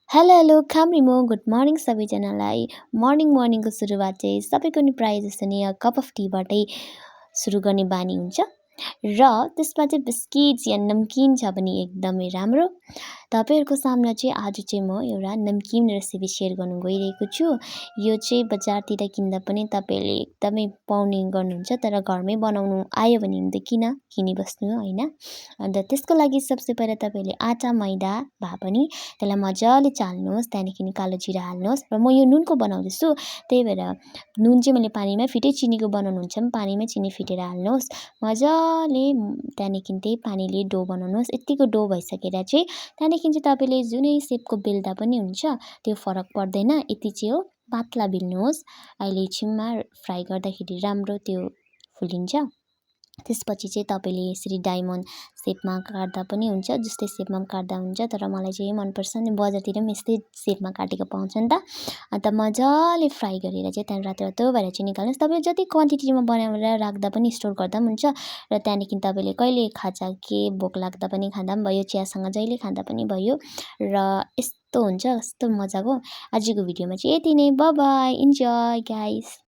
Hello hello खामरिमो good morning सबैजनालाई। मर्निङको सुरुवात चाहिँ सबैको नि प्रायः जस्तो नि कप अफ टीबाटै सुरु गर्ने बानी हुन्छ र त्यसमा चाहिँ बिस्किट्स या नमकिन छ भने एकदमै राम्रो। तपाईँहरूको सामना चाहिँ आज चाहिँ म एउटा नमकिन रेसिपी सेयर गर्नु गइरहेको छु। यो चाहिँ बजारतिर किन्दा पनि तपाईँले एकदमै पाउने गर्नुहुन्छ, तर घरमै बनाउनु आयो भने त किन किनिबस्नु होइन। अन्त त्यसको लागि सबसे पहिला तपाईँले आटा मैदा भए पनि त्यसलाई मजाले चाल्नुहोस्, त्यहाँदेखि कालो जिरा हाल्नुहोस्। र म यो नुनको बनाउँदैछु, त्यही भएर नुन चाहिँ मैले पानीमा फिटे, चिनीको बनाउनुहुन्छ भने पानीमा चिनी फिटेर हाल्नुहोस् मजाले। त्यहाँदेखि त्यही पानीले डो बनाउनुहोस्। यत्तिको डो भइसकेर चाहिँ त्यहाँदेखि चाहिँ तपाईँले जुनै सेपको बेल्दा पनि हुन्छ, त्यो फरक पर्दैन। यति चाहिँ हो, पातला बेल्नुहोस्। अहिले एकछिनमा फ्राई गर्दाखेरि राम्रो त्यो फुलिन्छ। त्यसपछि चाहिँ तपाईँले यसरी डायमन्ड सेपमा काट्दा पनि हुन्छ, जस्तै सेपमा काट्दा हुन्छ, तर मलाई चाहिँ मनपर्छ नि, बजारतिर पनि यस्तै सेपमा काटेको पाउँछ नि त। अन्त मजाले फ्राई गरेर चाहिँ त्यहाँदेखि रातो भएर चाहिँ निकाल्नुहोस्। तपाईँ जति क्वान्टिटीमा बनाएर राख्दा पनि स्टोर गर्दा पनि हुन्छ। र त्यहाँदेखि तपाईँले कहिले खाजा के भोक लाग्दा पनि खाँदा पनि भयो, चियासँग जहिले खाँदा पनि भयो। र यस्तो हुन्छ, कस्तो मजाको। आजको भिडियोमा चाहिँ यति नै। Bye bye, enjoy guys.